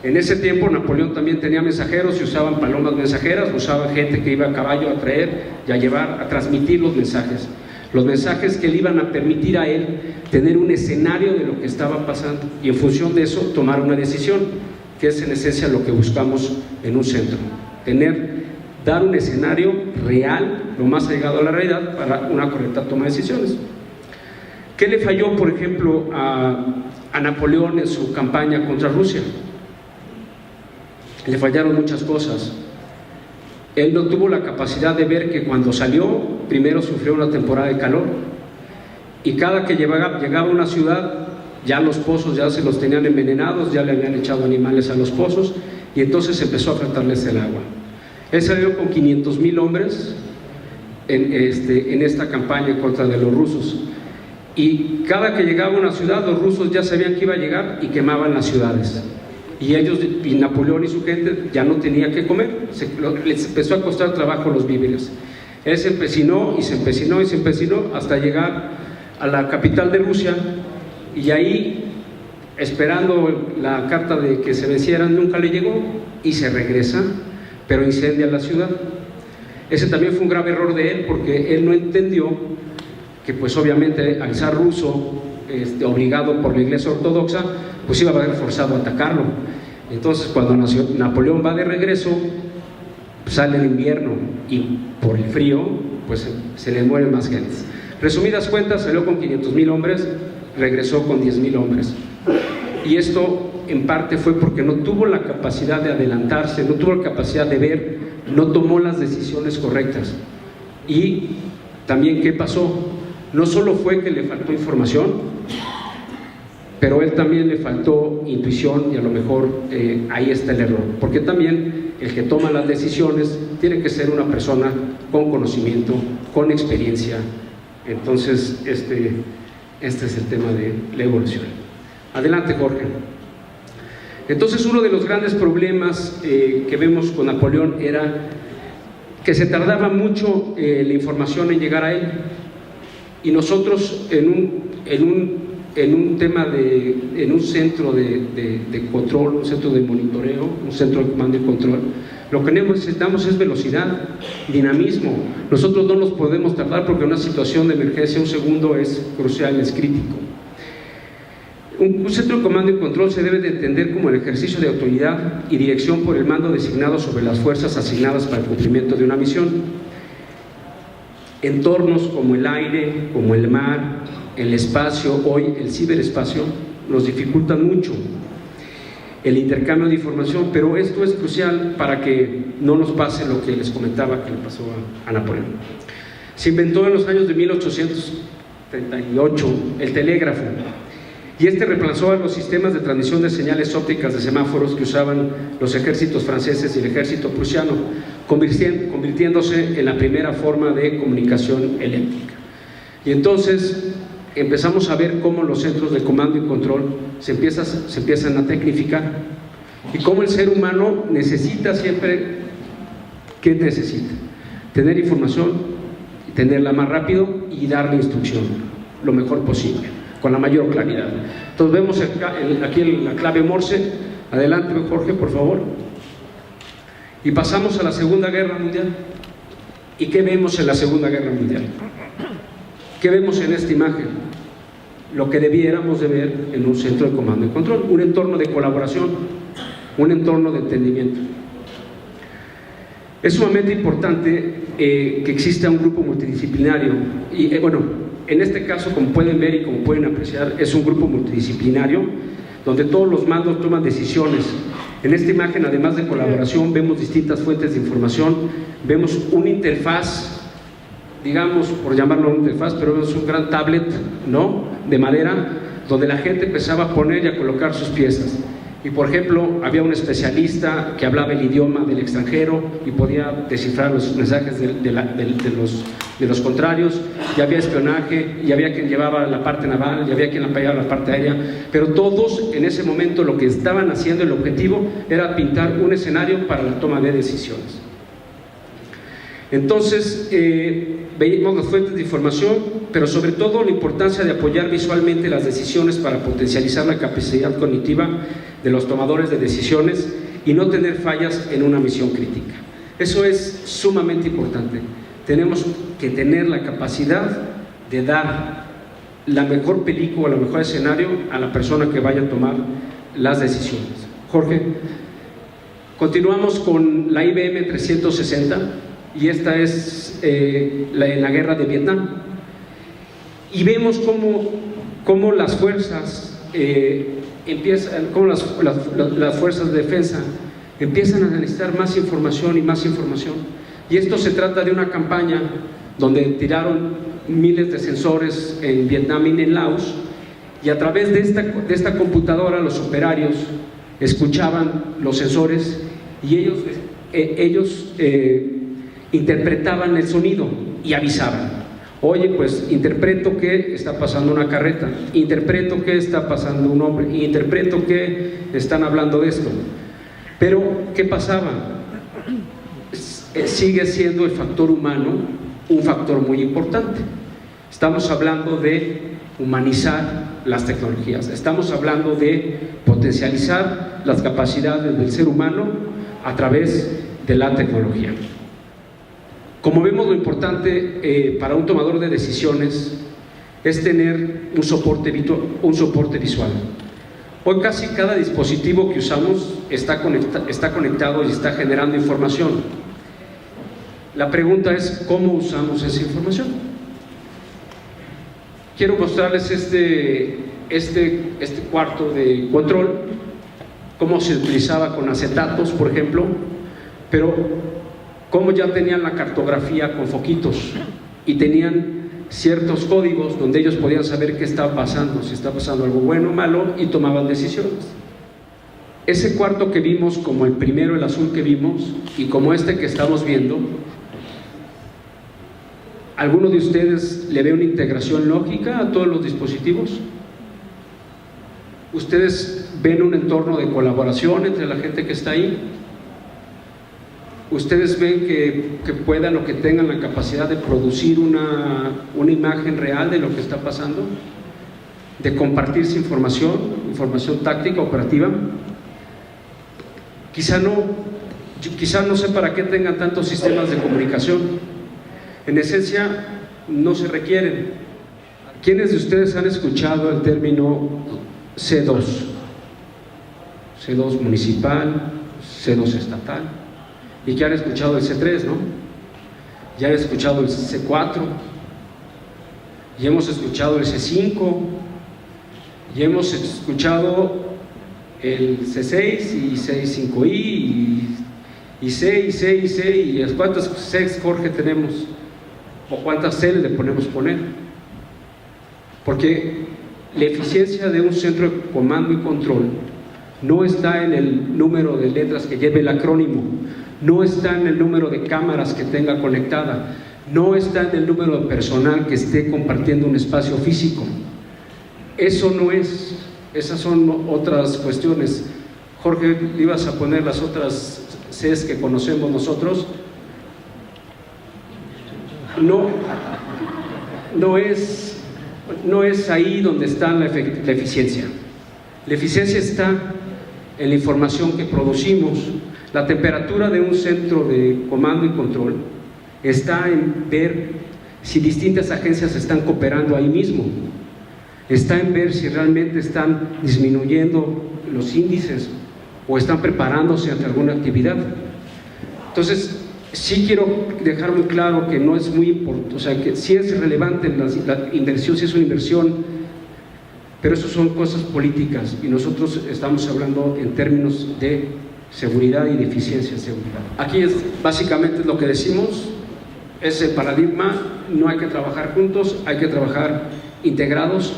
En ese tiempo Napoleón también tenía mensajeros y usaban palomas mensajeras, usaban gente que iba a caballo a traer y a llevar, a transmitir los mensajes que le iban a permitir a él tener un escenario de lo que estaba pasando y en función de eso tomar una decisión, que es en esencia lo que buscamos en un centro, dar un escenario real, lo más allegado a la realidad, para una correcta toma de decisiones. ¿Qué le falló, por ejemplo, a Napoleón en su campaña contra Rusia? Le fallaron muchas cosas. Él no tuvo la capacidad de ver que cuando salió, primero sufrió una temporada de calor, y cada que llegaba a una ciudad, ya los pozos ya se los tenían envenenados, ya le habían echado animales a los pozos, y entonces empezó a faltarles el agua. Él salió con 500,000 hombres en esta campaña en contra de los rusos, y cada que llegaba a una ciudad, los rusos ya sabían que iba a llegar y quemaban las ciudades. Y Napoleón y su gente ya no tenía que comer, les empezó a costar trabajo los víveres. Él se empecinó y se empecinó y se empecinó hasta llegar a la capital de Rusia, y ahí, esperando la carta de que se vencieran, nunca le llegó y se regresa, pero incendia la ciudad. Ese también fue un grave error de él, porque él no entendió que pues obviamente al zar ruso, obligado por la Iglesia Ortodoxa, pues iba a haber forzado a atacarlo. Entonces cuando Napoleón va de regreso, sale el invierno y por el frío pues se le mueren más gentes. Resumidas cuentas, salió con 500,000 hombres, regresó con 10,000 hombres, y esto en parte fue porque no tuvo la capacidad de adelantarse, no tuvo la capacidad de ver, no tomó las decisiones correctas. Y también, ¿qué pasó? No solo fue que le faltó información, pero él también le faltó intuición, y a lo mejor ahí está el error, porque también el que toma las decisiones tiene que ser una persona con conocimiento, con experiencia. Entonces este es el tema de la evolución. Adelante, Jorge. Entonces, uno de los grandes problemas que vemos con Napoleón era que se tardaba mucho la información en llegar a él, y nosotros en un centro de control, un centro de monitoreo, un centro de comando y control, lo que necesitamos es velocidad, dinamismo. Nosotros no nos podemos tardar, porque en una situación de emergencia un segundo es crucial, es crítico. Un centro de comando y control se debe de entender como el ejercicio de autoridad y dirección por el mando designado sobre las fuerzas asignadas para el cumplimiento de una misión. Entornos como el aire, como el mar, el espacio, hoy el ciberespacio, nos dificultan mucho el intercambio de información, pero esto es crucial para que no nos pase lo que les comentaba que le pasó a Napoleón. Se inventó en los años de 1838 el telégrafo, y reemplazó a los sistemas de transmisión de señales ópticas de semáforos que usaban los ejércitos franceses y el ejército prusiano, convirtiéndose en la primera forma de comunicación eléctrica. Y entonces empezamos a ver cómo los centros de comando y control se empiezan a tecnificar, y cómo el ser humano necesita siempre, ¿qué necesita? Tener información, tenerla más rápido y darle instrucción lo mejor posible, con la mayor claridad. Entonces vemos aquí la clave Morse. Adelante, Jorge, por favor. Y pasamos a la Segunda Guerra Mundial. ¿Y qué vemos en la Segunda Guerra Mundial? ¿Qué vemos en esta imagen? Lo que debiéramos de ver en un centro de comando y control, un entorno de colaboración, un entorno de entendimiento. Es sumamente importante que exista un grupo multidisciplinario, y bueno, en este caso, como pueden ver y como pueden apreciar, es un grupo multidisciplinario donde todos los mandos toman decisiones. En esta imagen, además de colaboración, vemos distintas fuentes de información, vemos una interfaz, digamos, por llamarlo una interfaz, pero vemos un gran tablet, ¿no?, de madera, donde la gente empezaba a poner y a colocar sus piezas. Y por ejemplo, había un especialista que hablaba el idioma del extranjero y podía descifrar los mensajes de los contrarios, y había espionaje, y había quien llevaba la parte naval, y había quien apoyaba la parte aérea, pero todos en ese momento lo que estaban haciendo, el objetivo era pintar un escenario para la toma de decisiones. Entonces veíamos las fuentes de información, pero sobre todo la importancia de apoyar visualmente las decisiones para potencializar la capacidad cognitiva de los tomadores de decisiones y no tener fallas en una misión crítica. Eso es sumamente importante. Tenemos que tener la capacidad de dar la mejor película, el mejor escenario a la persona que vaya a tomar las decisiones. Jorge, continuamos con la IBM 360 y esta es en la guerra de Vietnam. Y vemos cómo las fuerzas cómo las fuerzas de defensa empiezan a necesitar más información y más información. Y esto se trata de una campaña donde tiraron miles de sensores en Vietnam y en Laos, y a través de esta computadora los operarios escuchaban los sensores y ellos interpretaban el sonido y avisaban. Oye, pues interpreto que está pasando una carreta, interpreto que está pasando un hombre, interpreto que están hablando de esto. Pero, ¿qué pasaba? Sigue siendo el factor humano un factor muy importante. Estamos hablando de humanizar las tecnologías, estamos hablando de potencializar las capacidades del ser humano a través de la tecnología. Como vemos, lo importante para un tomador de decisiones es tener un soporte visual. Hoy casi cada dispositivo que usamos está conectado y está generando información. La pregunta es, ¿cómo usamos esa información? Quiero mostrarles este cuarto de control, cómo se utilizaba con acetatos, por ejemplo, pero cómo ya tenían la cartografía con foquitos y tenían ciertos códigos donde ellos podían saber qué estaba pasando, si está pasando algo bueno o malo, y tomaban decisiones. Ese cuarto que vimos, como el primero, el azul que vimos, y como este que estamos viendo, ¿alguno de ustedes le ve una integración lógica a todos los dispositivos? ¿Ustedes ven un entorno de colaboración entre la gente que está ahí? ¿Ustedes ven que puedan o que tengan la capacidad de producir una imagen real de lo que está pasando? ¿De compartirse información táctica, operativa? Quizá no sé para qué tengan tantos sistemas de comunicación. En esencia, no se requieren. ¿Quiénes de ustedes han escuchado el término C2? C2 municipal, C2 estatal. Y que han escuchado el C3, ¿no? Ya han escuchado el C4, y hemos escuchado el C5, y hemos escuchado el C6 y C5I y C y C y C, y ¿cuántas Cs, Jorge, tenemos? ¿O cuántas C le podemos poner? Porque la eficiencia de un centro de comando y control no está en el número de letras que lleve el acrónimo, no está en el número de cámaras que tenga conectada, no está en el número de personal que esté compartiendo un espacio físico. Eso no es, esas son otras cuestiones. Jorge, ¿ibas a poner las otras Cs que conocemos nosotros? No es ahí donde está la eficiencia. La eficiencia está en la información que producimos. La temperatura de un centro de comando y control está en ver si distintas agencias están cooperando ahí mismo, está en ver si realmente están disminuyendo los índices o están preparándose ante alguna actividad. Entonces, sí quiero dejar muy claro que no es muy importante, o sea, que sí es relevante la inversión, sí es una inversión, pero eso son cosas políticas y nosotros estamos hablando en términos de seguridad y de eficiencia en seguridad. Aquí es básicamente lo que decimos, ese paradigma, no hay que trabajar juntos, hay que trabajar integrados,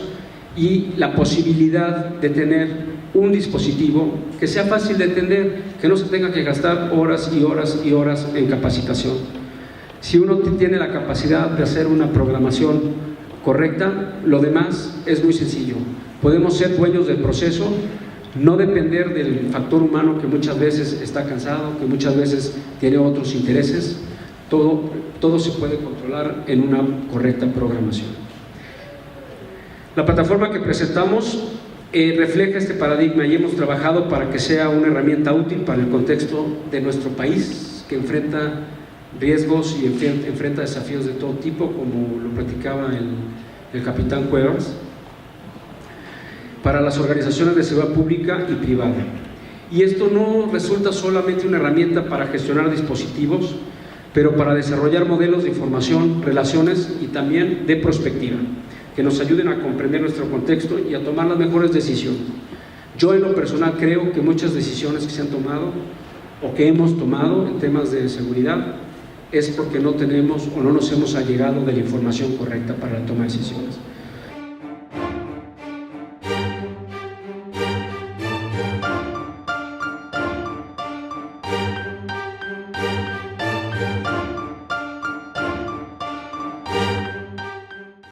y la posibilidad de tener un dispositivo que sea fácil de entender, que no se tenga que gastar horas y horas y horas en capacitación. Si uno tiene la capacidad de hacer una programación correcta, lo demás es muy sencillo. Podemos ser dueños del proceso, no depender del factor humano que muchas veces está cansado, que muchas veces tiene otros intereses. Todo se puede controlar en una correcta programación. La plataforma que presentamos refleja este paradigma y hemos trabajado para que sea una herramienta útil para el contexto de nuestro país, que enfrenta riesgos y enfrenta desafíos de todo tipo, como lo platicaba el capitán Cuevas, para las organizaciones de seguridad pública y privada. Y esto no resulta solamente una herramienta para gestionar dispositivos, pero para desarrollar modelos de información, relaciones y también de prospectiva, que nos ayuden a comprender nuestro contexto y a tomar las mejores decisiones. Yo en lo personal creo que muchas decisiones que se han tomado o que hemos tomado en temas de seguridad es porque no tenemos o no nos hemos allegado de la información correcta para la toma de decisiones.